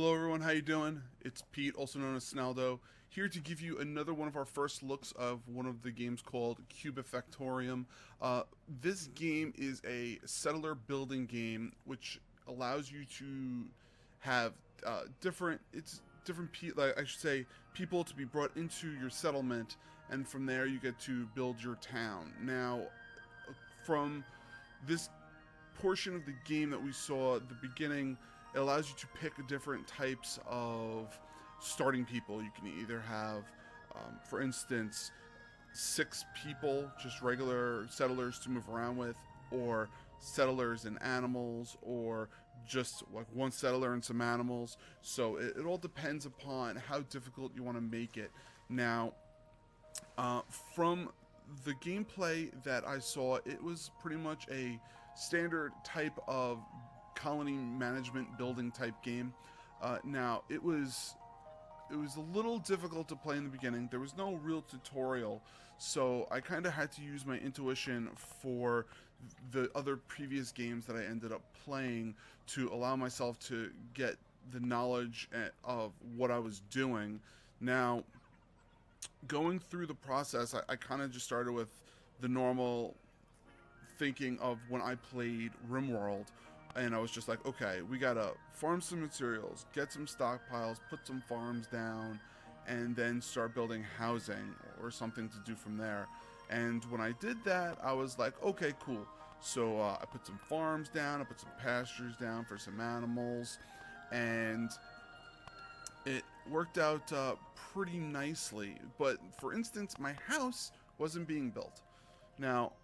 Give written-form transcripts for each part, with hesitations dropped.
Hello everyone, how you doing? It's Pete, also known as Snalydo, here to give you another one of our first looks of one of the games called Kubifaktorium. This game is a settler building game which allows you to have people to be brought into your settlement, and from there you get to build your town. Now, from this portion of the game that we saw at the beginning, it allows you to pick different types of starting people. You can either have, for instance, 6 people, just regular settlers to move around with, or settlers and animals, or just like one settler and some animals. So it all depends upon how difficult you want to make it. Now, from the gameplay that I saw, it was pretty much a standard type of colony management building type game. Now it was a little difficult to play in the beginning. There was no real tutorial, so I kind of had to use my intuition for the other previous games that I ended up playing to allow myself to get the knowledge of what I was doing. Now, going through the process, I kind of just started with the normal thinking of when I played RimWorld. And I was just like, okay, we gotta farm some materials, get some stockpiles, put some farms down, and then start building housing or something to do from there. And when I did that, I was like, okay, cool. So I put some farms down, I put some pastures down for some animals, and it worked out pretty nicely. But for instance, my house wasn't being built. Now,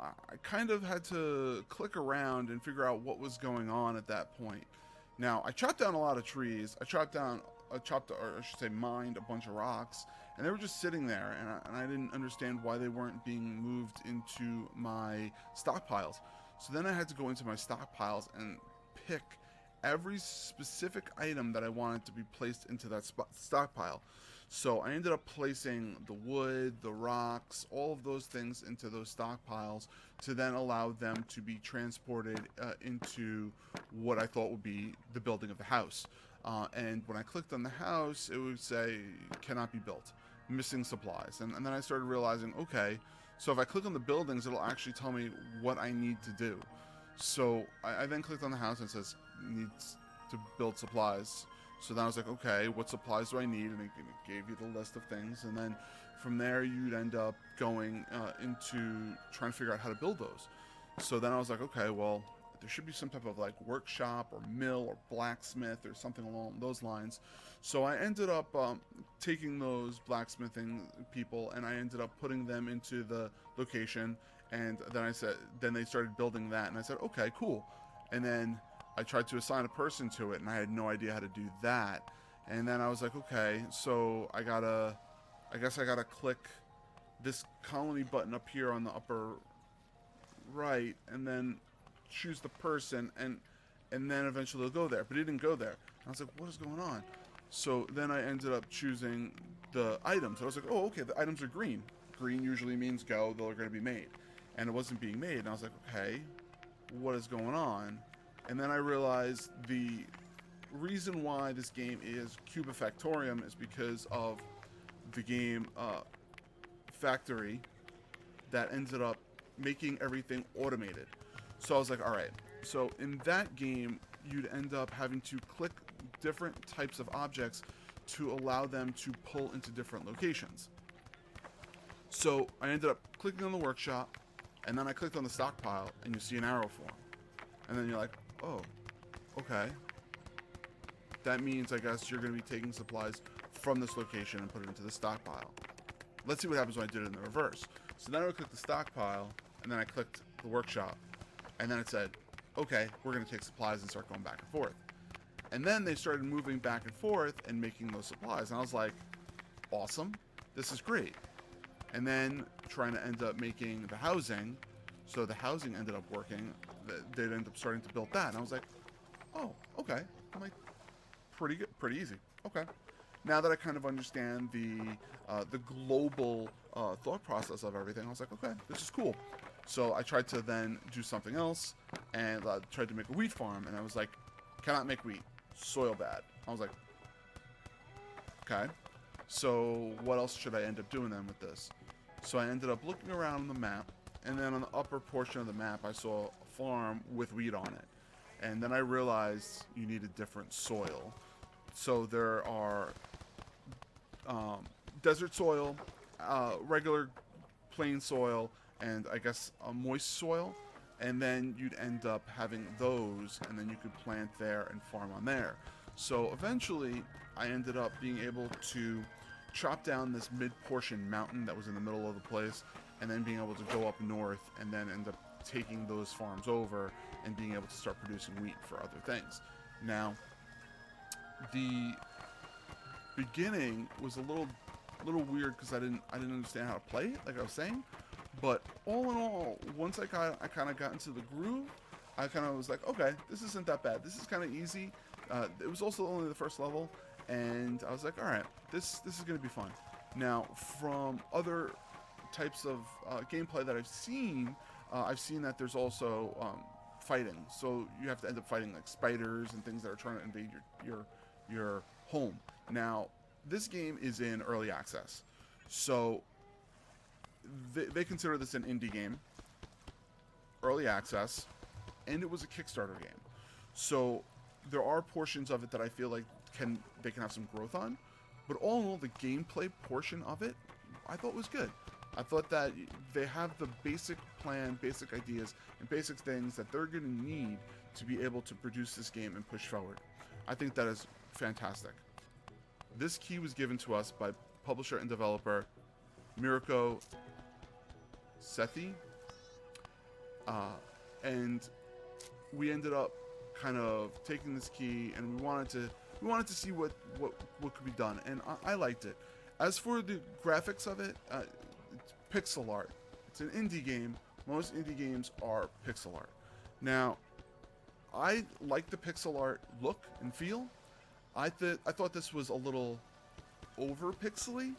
I kind of had to click around and figure out what was going on at that point. Now, I chopped down a lot of trees. Mined a bunch of rocks, and they were just sitting there, and I didn't understand why they weren't being moved into my stockpiles. So then I had to go into my stockpiles and pick every specific item that I wanted to be placed into that stockpile. So I ended up placing the wood, the rocks, all of those things into those stockpiles to then allow them to be transported into what I thought would be the building of the house. And when I clicked on the house, it would say, cannot be built, missing supplies. And then I started realizing, okay, so if I click on the buildings, it'll actually tell me what I need to do. So I then clicked on the house and it says, needs to build supplies. So then I was like, okay, what supplies do I need? And it gave you the list of things. And then from there, you'd end up going into trying to figure out how to build those. So then I was like, okay, well, there should be some type of like workshop or mill or blacksmith or something along those lines. So I ended up taking those blacksmithing people and I ended up putting them into the location. And then they started building that. And I said, okay, cool. And then I tried to assign a person to it, and I had no idea how to do that. And then I was like, okay, so I guess I gotta click this colony button up here on the upper right, and then choose the person, and then eventually they'll go there. But it didn't go there. And I was like, what is going on? So then I ended up choosing the items. I was like, oh, okay, the items are green. Green usually means go, they're going to be made. And it wasn't being made, and I was like, okay, what is going on? And then I realized the reason why this game is Kubifaktorium is because of the game Factory that ended up making everything automated. So I was like, all right. So in that game, you'd end up having to click different types of objects to allow them to pull into different locations. So I ended up clicking on the workshop, and then I clicked on the stockpile, and you see an arrow form. And then you're like, oh, okay. That means, I guess, you're going to be taking supplies from this location and put it into the stockpile. Let's see what happens when I did it in the reverse. So then I would click the stockpile, and then I clicked the workshop. And then it said, okay, we're going to take supplies and start going back and forth. And then they started moving back and forth and making those supplies. And I was like, awesome. This is great. And then trying to end up making the housing. So the housing ended up working. They'd end up starting to build that. And I was like, oh, okay. I'm like, pretty good, pretty easy. Okay. Now that I kind of understand the global thought process of everything, I was like, okay, this is cool. So I tried to then do something else and tried to make a wheat farm. And I was like, cannot make wheat. Soil bad. I was like, okay, so what else should I end up doing then with this? So I ended up looking around on the map, and then on the upper portion of the map, I saw a farm with wheat on it. And then I realized you needed different soil. So there are desert soil, regular plain soil, and I guess a moist soil. And then you'd end up having those, and then you could plant there and farm on there. So eventually, I ended up being able to chop down this mid-portion mountain that was in the middle of the place, and then being able to go up north, and then end up taking those farms over and being able to start producing wheat for other things. Now, the beginning was a little weird because I didn't understand how to play it, like I was saying. But all in all, once I kind of got into the groove, I kind of was like, okay, this isn't that bad. This is kind of easy. It was also only the first level, and I was like, all right, this is going to be fun. Now, from other types of gameplay that I've seen that there's also fighting. So you have to end up fighting like spiders and things that are trying to invade your home. Now, this game is in early access, so they consider this an indie game, early access, and it was a Kickstarter game. So there are portions of it that I feel like they can have some growth on, but all in all, the gameplay portion of it, I thought was good. I thought that they have the basic plan, basic ideas, and basic things that they're going to need to be able to produce this game and push forward. I think that is fantastic. This key was given to us by publisher and developer Mirko Sethi, and we ended up kind of taking this key, and we wanted to see what could be done, and I liked it. As for the graphics of it, it's pixel art. It's an indie game. Most indie games are pixel art. Now, I like the pixel art look and feel. I thought this was a little over pixely.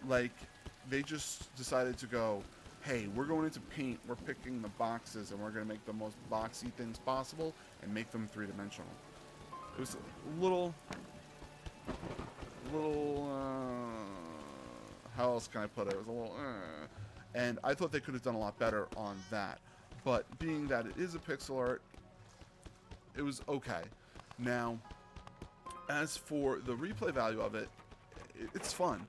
Like, they just decided to go, hey, we're going into paint, we're picking the boxes, and we're going to make the most boxy things possible and make them three-dimensional. It was a little, how else can I put it? It was a little, and I thought they could have done a lot better on that. But being that it is a pixel art, it was okay. Now, as for the replay value of it, it's fun.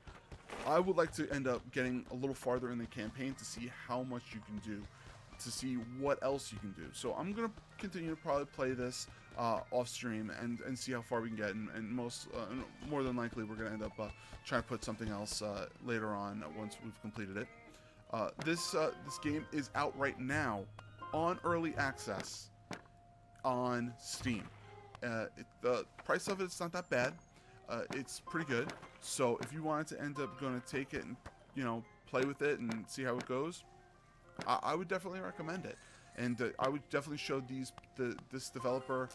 I would like to end up getting a little farther in the campaign to see how much you can do, to see what else you can do. So I'm going to continue to probably play this off stream and see how far we can get, and more than likely we're going to end up trying to put something else later on once we've completed it. This game is out right now on early access on Steam. The price of it's not that bad. It's pretty good. So if you wanted to end up going to take it and, play with it and see how it goes, I would definitely recommend it. And I would definitely show this developer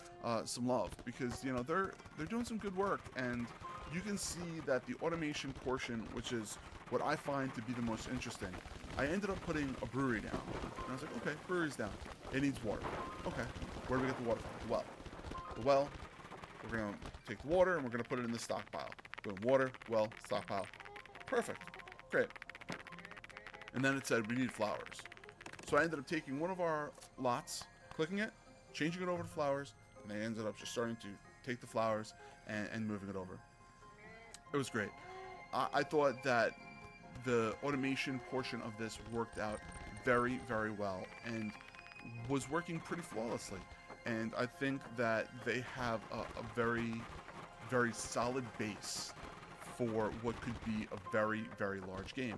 some love, because they're doing some good work, and you can see that the automation portion, which is what I find to be the most interesting. I ended up putting a brewery down, and I was like, okay, brewery's down. It needs water. Okay, where do we get the water from? The well. The well. We're going to take the water and we're going to put it in the stockpile. Boom, water, well, stockpile. Perfect. Great. And then it said we need flowers. So I ended up taking one of our lots, clicking it, changing it over to flowers, and they ended up just starting to take the flowers and moving it over. It was great. I thought that the automation portion of this worked out very, very well and was working pretty flawlessly. And I think that they have a very, very solid base for what could be a very, very large game.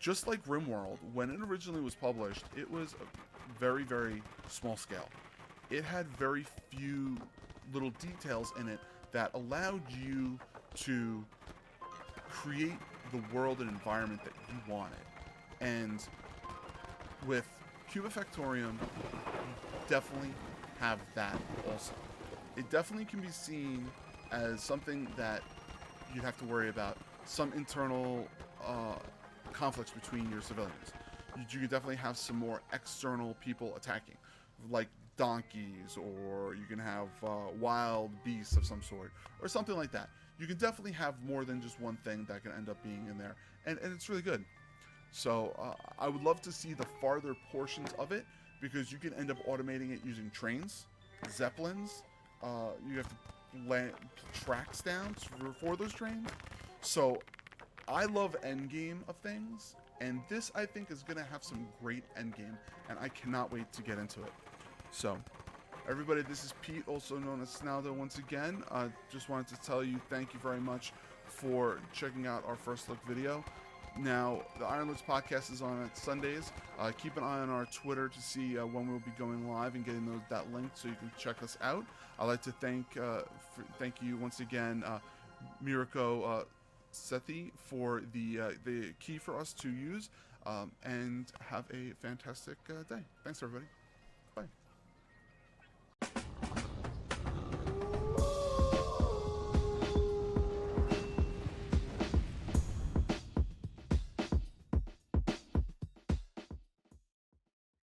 Just like RimWorld, when it originally was published, it was a very, very small scale. It had very few little details in it that allowed you to create the world and environment that you wanted. And with Kubifaktorium, definitely have that also. It definitely can be seen as something that you'd have to worry about some internal conflicts between your civilians. You could definitely have some more external people attacking, like donkeys, or you can have wild beasts of some sort, or something like that. You can definitely have more than just one thing that can end up being in there, and it's really good. So I would love to see the farther portions of it, because you can end up automating it using trains, zeppelins. You have to land tracks down for those trains. So I love endgame of things, and this I think is going to have some great endgame, and I cannot wait to get into it. So everybody, this is Pete, also known as Snalydo once again. Just wanted to tell you thank you very much for checking out our first look video. Now, the Ironlords podcast is on Sundays. Keep an eye on our Twitter to see when we'll be going live and getting that link so you can check us out. I'd like to thank you once again, Mirko Sethi, for the key for us to use, and have a fantastic day. Thanks, everybody.